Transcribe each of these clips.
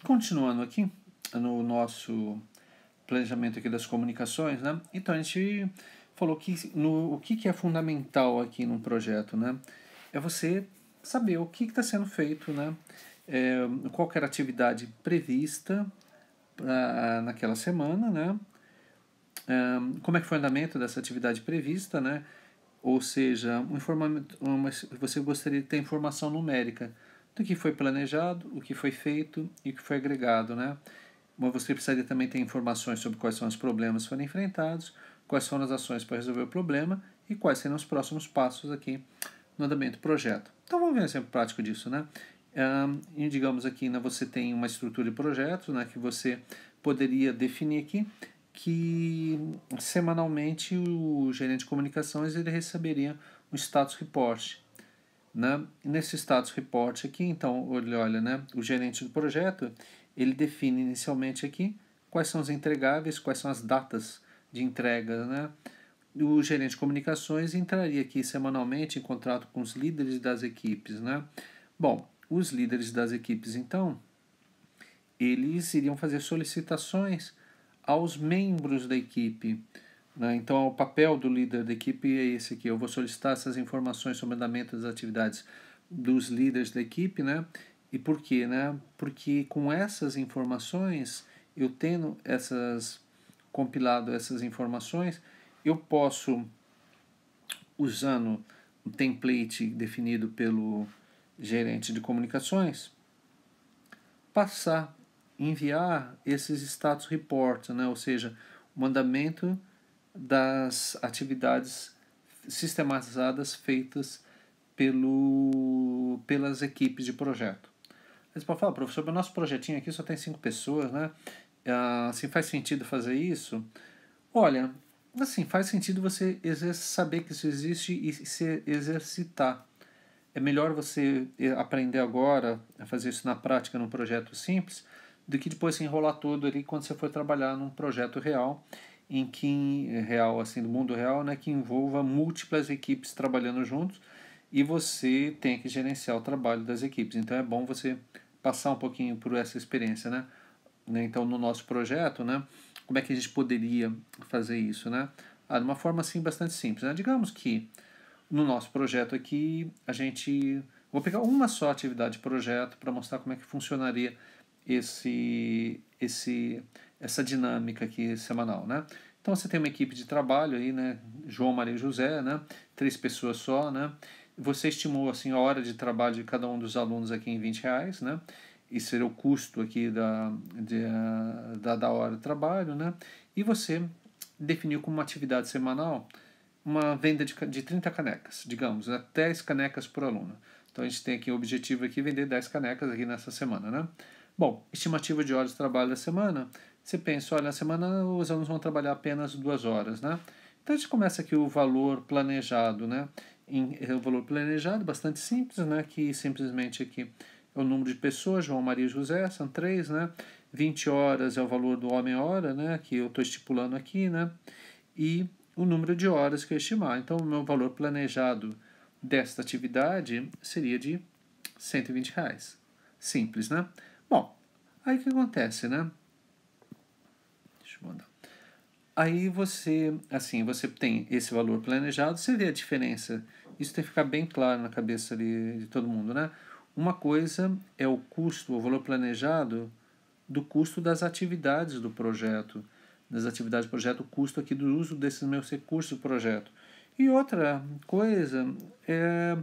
continuando aqui no nosso planejamento aqui das comunicações, né? Então a gente falou que o que é fundamental aqui num projeto, né? É você saber o que está sendo feito, né? Qual que era a atividade prevista naquela semana, né? Como é que foi o andamento dessa atividade prevista, né? Ou seja, você gostaria de ter informação numérica do que foi planejado, o que foi feito e o que foi agregado, né? Mas você precisaria também ter informações sobre quais são os problemas que foram enfrentados, quais foram as ações para resolver o problema e quais serão os próximos passos aqui no andamento do projeto. Então vamos ver um exemplo prático disso, né? E digamos aqui, né, você tem uma estrutura de projetos, né, que você poderia definir aqui que semanalmente o gerente de comunicações ele receberia um status report, né? E nesse status report aqui, então, olha, né, o gerente do projeto ele define inicialmente aqui quais são os entregáveis, quais são as datas de entrega, né? O gerente de comunicações entraria aqui semanalmente em contato com os líderes das equipes, né? Bom, os líderes das equipes, então, eles iriam fazer solicitações aos membros da equipe, né? Então, o papel do líder da equipe é esse aqui. Eu vou solicitar essas informações sobre o andamento das atividades dos líderes da equipe, né? E por quê, né? Porque com essas informações, eu tendo compilado essas informações, eu posso, usando o template definido pelo gerente de comunicações, passar, enviar esses status reports, né? Ou seja, o mandamento das atividades sistematizadas feitas pelas equipes de projeto. Você pode falar, professor, o nosso projetinho aqui só tem 5 pessoas, né? Assim, faz sentido fazer isso? Olha, assim, faz sentido você saber que isso existe e se exercitar. É melhor você aprender agora a fazer isso na prática num projeto simples do que depois se enrolar todo ali quando você for trabalhar num projeto real em que real assim do mundo real, né, que envolva múltiplas equipes trabalhando juntos e você tem que gerenciar o trabalho das equipes. Então é bom você passar um pouquinho por essa experiência, né? Então no nosso projeto, né, como é que a gente poderia fazer isso, né? De uma forma assim bastante simples, né? Digamos que no nosso projeto aqui, a gente... Vou pegar uma só atividade de projeto para mostrar como é que funcionaria essa dinâmica aqui semanal, né? Então você tem uma equipe de trabalho aí, né? João, Maria e José, né? 3 pessoas só, né? Você estimou assim, a hora de trabalho de cada um dos alunos aqui em R$ 20, né? Isso seria o custo aqui da hora de trabalho, né? E você definiu como uma atividade semanal uma venda de 30 canecas, digamos, né? 10 canecas por aluno. Então a gente tem aqui o objetivo aqui vender 10 canecas aqui nessa semana, né? Bom, estimativa de horas de trabalho da semana, você pensa, olha, na semana os alunos vão trabalhar apenas 2 horas, né? Então a gente começa aqui o valor planejado, né? O valor planejado, bastante simples, né? Que simplesmente aqui é o número de pessoas, João, Maria e José, são 3, né? 20 horas é o valor do homem-hora, né? Que eu estou estipulando aqui, né? E o número de horas que eu estimar. Então, o meu valor planejado desta atividade seria de R$ 120. Simples, né? Bom, aí o que acontece, né? Deixa eu mandar. Aí você, assim, você tem esse valor planejado, você vê a diferença. Isso tem que ficar bem claro na cabeça de todo mundo, né? Uma coisa é o custo, o valor planejado do custo das atividades do projeto, das atividades do projeto, o custo aqui do uso desses meus recursos do projeto. E outra coisa é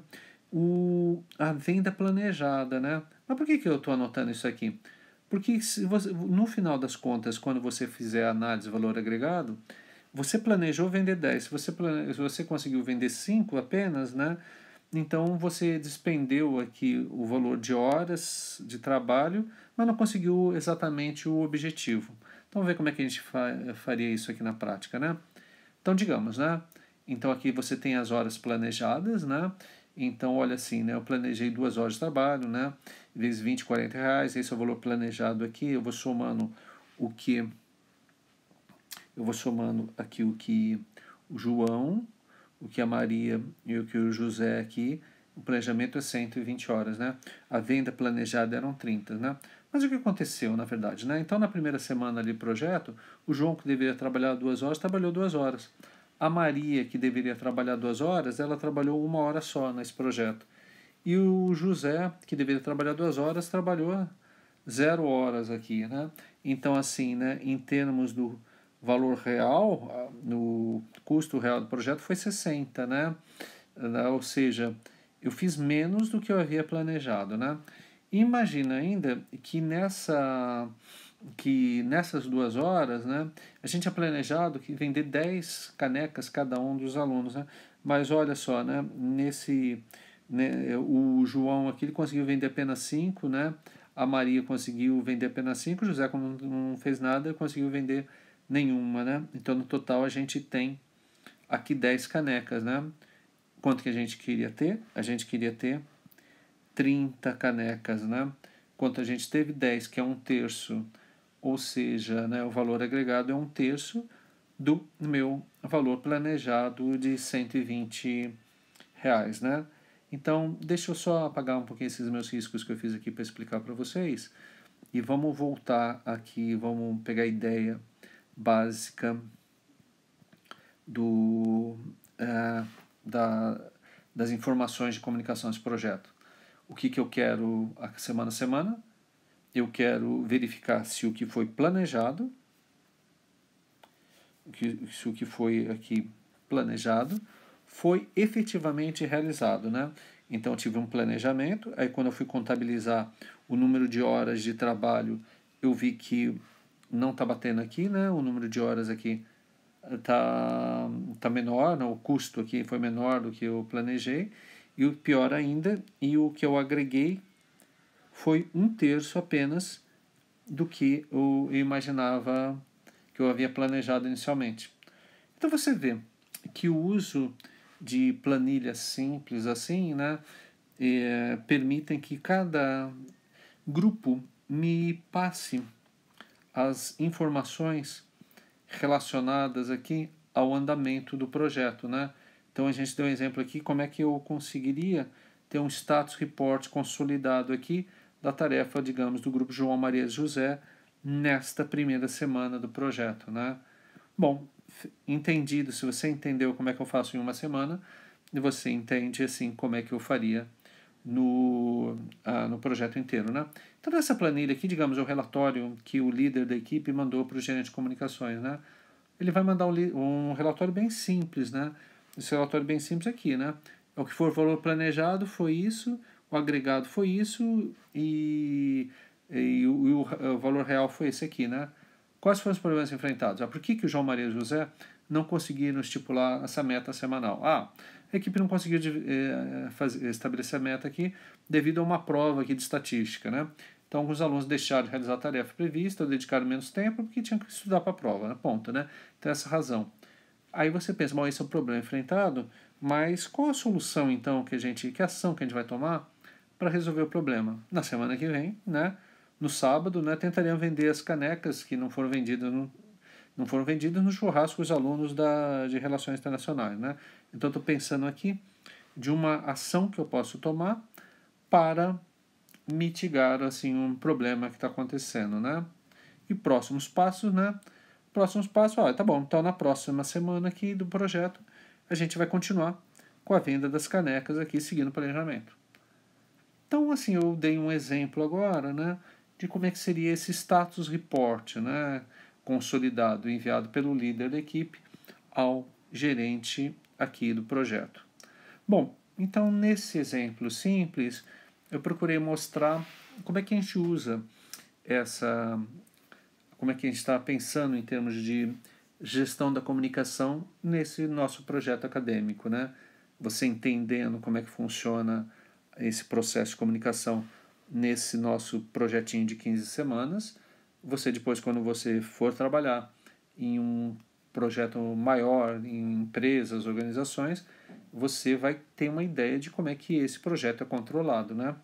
a venda planejada, né? Mas por que eu estou anotando isso aqui? Porque se você, no final das contas, quando você fizer a análise de valor agregado, você planejou vender 10. Se você conseguiu vender 5 apenas, né? Então você despendeu aqui o valor de horas de trabalho, mas não conseguiu exatamente o objetivo. Então vamos ver como é que a gente faria isso aqui na prática, né? Então digamos, né? Então aqui você tem as horas planejadas, né? Então olha assim, né? Eu planejei 2 horas de trabalho, né? Vezes 20, R$ 40, esse é o valor planejado aqui. Eu vou somando o que eu vou somando aqui o que o João, o que a Maria e o que o José aqui o planejamento é 120 horas, né? A venda planejada eram 30, né? Mas o que aconteceu, na verdade, né? Então, na primeira semana ali do projeto, o João, que deveria trabalhar 2 horas, trabalhou 2 horas. A Maria, que deveria trabalhar 2 horas, ela trabalhou 1 hora só nesse projeto. E o José, que deveria trabalhar 2 horas, trabalhou 0 horas aqui, né? Então, assim, né, em termos do valor real, no custo real do projeto foi 60, né? Ou seja, eu fiz menos do que eu havia planejado, né? Imagina ainda que nessas 2 horas, né, a gente tinha planejado que vender 10 canecas cada um dos alunos, né? Mas olha só, né, o João aqui ele conseguiu vender apenas 5, né? A Maria conseguiu vender apenas 5, o José, como não fez nada, conseguiu vender nenhuma, né? Então, no total, a gente tem aqui 10 canecas, né? Quanto que a gente queria ter? A gente queria ter 30 canecas, né? Quanto a gente teve 10, que é 1/3, ou seja, né, o valor agregado é 1/3 do meu valor planejado de R$ 120, né? Então, deixa eu só apagar um pouquinho esses meus riscos que eu fiz aqui para explicar para vocês. E vamos voltar aqui, vamos pegar a ideia básica do, da, das informações de comunicação desse projeto. O que eu quero a semana? Eu quero verificar se o que foi planejado, se o que foi aqui planejado, foi efetivamente realizado, né? Então eu tive um planejamento, aí quando eu fui contabilizar o número de horas de trabalho, eu vi que não está batendo aqui, né? O número de horas aqui tá menor, né? O custo aqui foi menor do que eu planejei, e o pior ainda, e o que eu agreguei foi 1/3 apenas do que eu imaginava, que eu havia planejado inicialmente. Então você vê que o uso de planilhas simples assim, né, permitem que cada grupo me passe as informações relacionadas aqui ao andamento do projeto, né? Então a gente deu um exemplo aqui como é que eu conseguiria ter um status report consolidado aqui da tarefa, digamos, do grupo João Maria José nesta primeira semana do projeto, né? Bom, entendido, se você entendeu como é que eu faço em uma semana, e você entende assim como é que eu faria no projeto inteiro, né? Então nessa planilha aqui, digamos, é o relatório que o líder da equipe mandou para o gerente de comunicações, né? Ele vai mandar um relatório bem simples, né? Esse relatório bem simples aqui, né? O que for valor planejado foi isso, o agregado foi isso o valor real foi esse aqui, né? Quais foram os problemas enfrentados? Por que o João Maria e o José não conseguiram estipular essa meta semanal? A equipe não conseguiu estabelecer a meta aqui devido a uma prova aqui de estatística, né? Então, alguns alunos deixaram de realizar a tarefa prevista, ou dedicaram menos tempo porque tinham que estudar para a prova, né? Ponto, né? Então, essa razão. Aí você pensa, bom, esse é o problema enfrentado, mas qual a solução, então, que ação que a gente vai tomar para resolver o problema? Na semana que vem, né? No sábado, né, tentariam vender as canecas que não foram vendidas no churrasco dos alunos de Relações Internacionais, né? Então, estou pensando aqui de uma ação que eu posso tomar para mitigar assim um problema que está acontecendo, né? E próximos passos, né? Próximos passos, olha, tá bom. Então na próxima semana aqui do projeto a gente vai continuar com a venda das canecas aqui seguindo o planejamento. Então assim eu dei um exemplo agora, né? De como é que seria esse status report, né? Consolidado, enviado pelo líder da equipe ao gerente aqui do projeto. Bom, então nesse exemplo simples eu procurei mostrar como é que a gente usa como é que a gente está pensando em termos de gestão da comunicação nesse nosso projeto acadêmico, né? Você entendendo como é que funciona esse processo de comunicação nesse nosso projetinho de 15 semanas, você depois, quando você for trabalhar em um projeto maior, em empresas, organizações, você vai ter uma ideia de como é que esse projeto é controlado, né?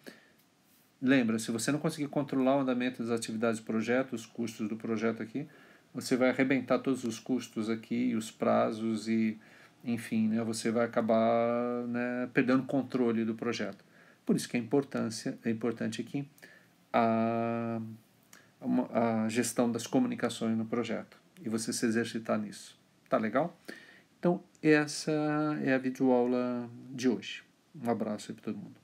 Lembra, se você não conseguir controlar o andamento das atividades do projeto, os custos do projeto aqui, você vai arrebentar todos os custos aqui, os prazos e enfim, né, você vai acabar, né, perdendo controle do projeto. Por isso que é importante aqui a, a gestão das comunicações no projeto e você se exercitar nisso. Tá legal? Então, essa é a videoaula de hoje. Um abraço aí para todo mundo.